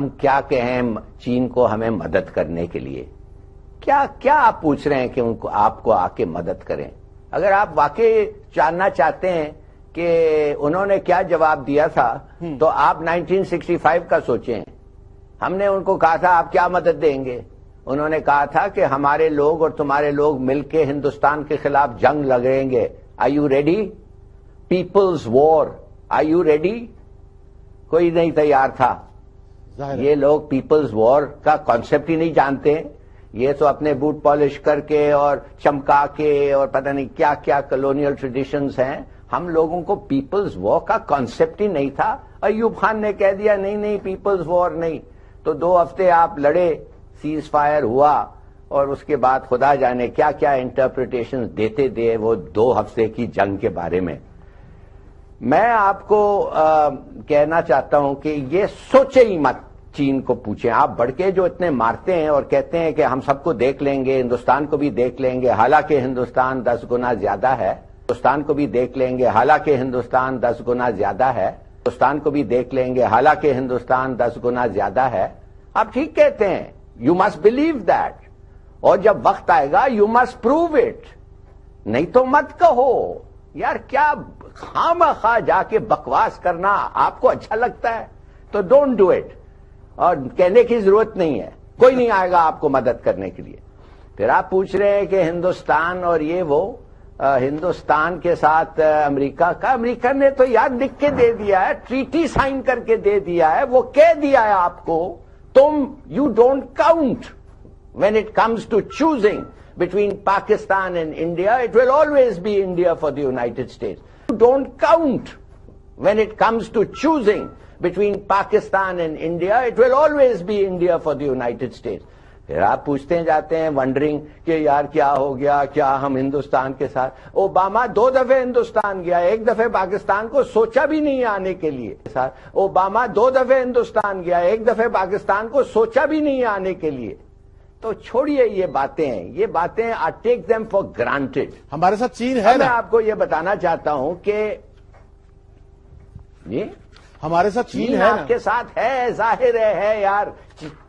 ہم کیا کہیں چین کو ہمیں مدد کرنے کے لیے؟ کیا آپ پوچھ رہے ہیں کہ ان کو آپ کو آ کے مدد کریں؟ اگر آپ واقعی جاننا چاہتے ہیں کہ انہوں نے کیا جواب دیا تھا تو آپ 1965 کا سوچیں. ہم نے ان کو کہا تھا آپ کیا مدد دیں گے؟ انہوں نے کہا تھا کہ ہمارے لوگ اور تمہارے لوگ مل کے ہندوستان کے خلاف جنگ لڑیں گے. Are you ready? Peoples war. Are you ready? کوئی نہیں تیار تھا. یہ لوگ پیپلز وار کا کانسیپٹ ہی نہیں جانتے. یہ تو اپنے بوٹ پالش کر کے اور چمکا کے اور پتہ نہیں کیا کیا کلونیل ٹریڈیشنز ہیں. ہم لوگوں کو پیپلز وار کا کانسیپٹ ہی نہیں تھا. ایوب خان نے کہہ دیا نہیں پیپلز وار نہیں. تو 2 ہفتے آپ لڑے, سیز فائر ہوا, اور اس کے بعد خدا جانے کیا کیا انٹرپریٹیشن دیتے دے وہ 2 ہفتے کی جنگ کے بارے میں. میں آپ کو کہنا چاہتا ہوں کہ یہ سوچے ہی مت. چین کو پوچھیں. آپ بڑھ کے جو اتنے مارتے ہیں اور کہتے ہیں کہ ہم سب کو دیکھ لیں گے, ہندوستان کو بھی دیکھ لیں گے, حالانکہ ہندوستان 10 گنا زیادہ ہے. ہندوستان کو بھی دیکھ لیں گے حالانکہ ہندوستان 10 گنا زیادہ ہے. ہندوستان کو بھی دیکھ لیں گے حالانکہ ہندوستان 10 گنا زیادہ ہے. آپ ٹھیک کہتے ہیں. You must believe that. اور جب وقت آئے گا یو مسٹ پروو اٹ. نہیں تو مت کہو. یار کیا خواہ جا کے بکواس کرنا آپ کو اچھا لگتا ہے تو ڈونٹ ڈو اٹ. اور کہنے کی ضرورت نہیں ہے. کوئی نہیں آئے گا آپ کو مدد کرنے کے لیے. پھر آپ پوچھ رہے ہیں کہ ہندوستان اور یہ وہ, ہندوستان کے ساتھ امریکہ کا. امریکہ نے تو یاد لکھ کے دے دیا ہے, ٹریٹی سائن کر کے دے دیا ہے. وہ کہہ دیا ہے آپ کو تم you don't count when it comes to choosing between Pakistan and India. It will always be India for the United States. You don't count when it comes to choosing between Pakistan and India. It will always be India for the United States. پھر آپ پوچھتے جاتے ہیں wondering کہ یار کیا ہو گیا, کیا ہم ہندوستان کے ساتھ. اوباما 2 دفعے ہندوستان گیا, 1 دفعے پاکستان کو سوچا بھی نہیں آنے کے لیے. اوباما 2 دفعے ہندوستان گیا, 1 دفعے پاکستان کو سوچا بھی نہیں آنے کے لیے. تو چھوڑیے یہ باتیں آئی ٹیک دیم فار گرانٹیڈ. ہمارے ساتھ چین ہے. میں آپ کو یہ بتانا چاہتا ہوں کہ جی ہمارے ساتھ چین ہے, آپ کے ساتھ ہے, ظاہر ہے یار.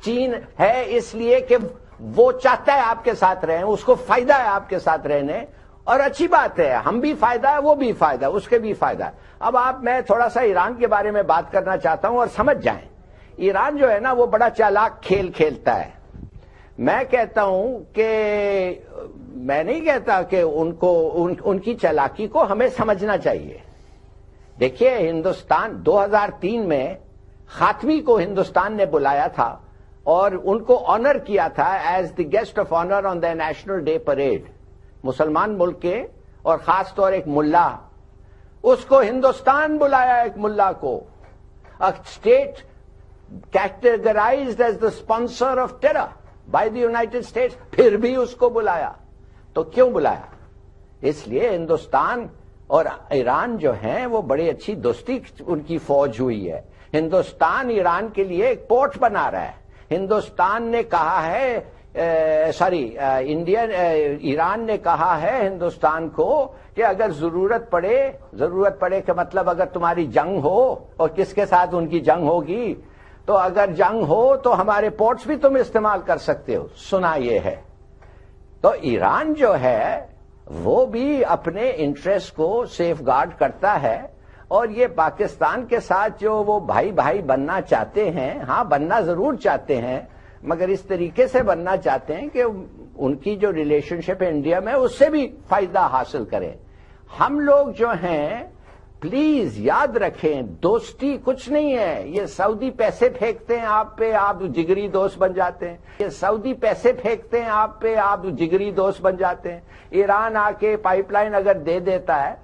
چین ہے اس لیے کہ وہ چاہتا ہے آپ کے ساتھ رہیں, اس کو فائدہ ہے آپ کے ساتھ رہنے, اور اچھی بات ہے. ہم بھی فائدہ ہے, وہ بھی فائدہ ہے, اس کے بھی فائدہ ہے. اب میں تھوڑا سا ایران کے بارے میں بات کرنا چاہتا ہوں اور سمجھ جائیں. ایران جو ہے نا وہ بڑا چالاک کھیل کھیلتا ہے. میں کہتا ہوں کہ میں نہیں کہتا کہ ان کی چالاکی کو ہمیں سمجھنا چاہیے. دیکھیے ہندوستان 2003 میں خاتمی کو ہندوستان نے بلایا تھا اور ان کو آنر کیا تھا as the guest of honour on the national day parade. مسلمان ملک کے اور خاص طور ایک ملا, اس کو ہندوستان بلایا. ایک ملا کو state categorised as the sponsor of terror by the United States, پھر بھی اس کو بلایا. تو کیوں بلایا؟ اس لیے ہندوستان اور ایران جو ہیں وہ بڑی اچھی دوستی ان کی فوج ہوئی ہے. ہندوستان ایران کے لیے ایک پورٹ بنا رہا ہے. ہندوستان نے کہا ہے ایران نے کہا ہے ہندوستان کو کہ اگر ضرورت پڑے کہ مطلب اگر تمہاری جنگ ہو, اور کس کے ساتھ ان کی جنگ ہوگی, تو اگر جنگ ہو تو ہمارے پورٹس بھی تم استعمال کر سکتے ہو. سنا یہ ہے. تو ایران جو ہے وہ بھی اپنے انٹرسٹ کو سیف گارڈ کرتا ہے, اور یہ پاکستان کے ساتھ جو وہ بھائی بننا چاہتے ہیں, ہاں بننا ضرور چاہتے ہیں, مگر اس طریقے سے بننا چاہتے ہیں کہ ان کی جو ریلیشن شپ ہے انڈیا میں اس سے بھی فائدہ حاصل کریں. ہم لوگ جو ہیں پلیز یاد رکھیں, دوستی کچھ نہیں ہے. یہ سعودی پیسے پھینکتے ہیں آپ پہ, آپ جگری دوست بن جاتے ہیں. یہ سعودی پیسے پھینکتے ہیں آپ پہ, آپ جگری دوست بن جاتے ہیں. ایران آ کے پائپ لائن اگر دے دیتا ہے,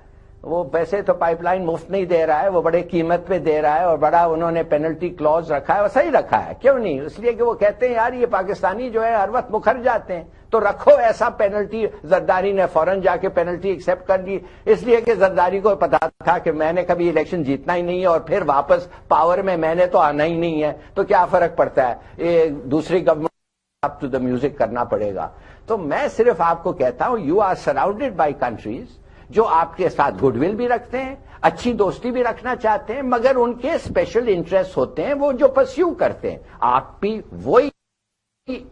وہ پیسے تو پائپ لائن مفت نہیں دے رہا ہے, وہ بڑے قیمت پہ دے رہا ہے, اور بڑا انہوں نے پینلٹی کلوز رکھا ہے. وہ صحیح رکھا ہے, کیوں نہیں؟ اس لیے کہ وہ کہتے ہیں یار یہ پاکستانی جو ہے ہر وقت مکر جاتے ہیں, تو رکھو ایسا پینلٹی. زرداری نے فوراً جا کے پینلٹی ایکسپٹ کر لی, اس لیے کہ زرداری کو پتا تھا کہ میں نے کبھی الیکشن جیتنا ہی نہیں ہے, اور پھر واپس پاور میں نے تو آنا ہی نہیں ہے, تو کیا فرق پڑتا ہے, یہ دوسری government up to the music کرنا پڑے گا. تو میں صرف آپ کو کہتا ہوں, you are surrounded by countries, جو آپ کے ساتھ گڈ ول بھی رکھتے ہیں, اچھی دوستی بھی رکھنا چاہتے ہیں, مگر ان کے اسپیشل انٹرسٹ ہوتے ہیں وہ جو پرسیو کرتے ہیں. آپ بھی وہی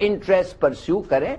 انٹرسٹ پرسیو کریں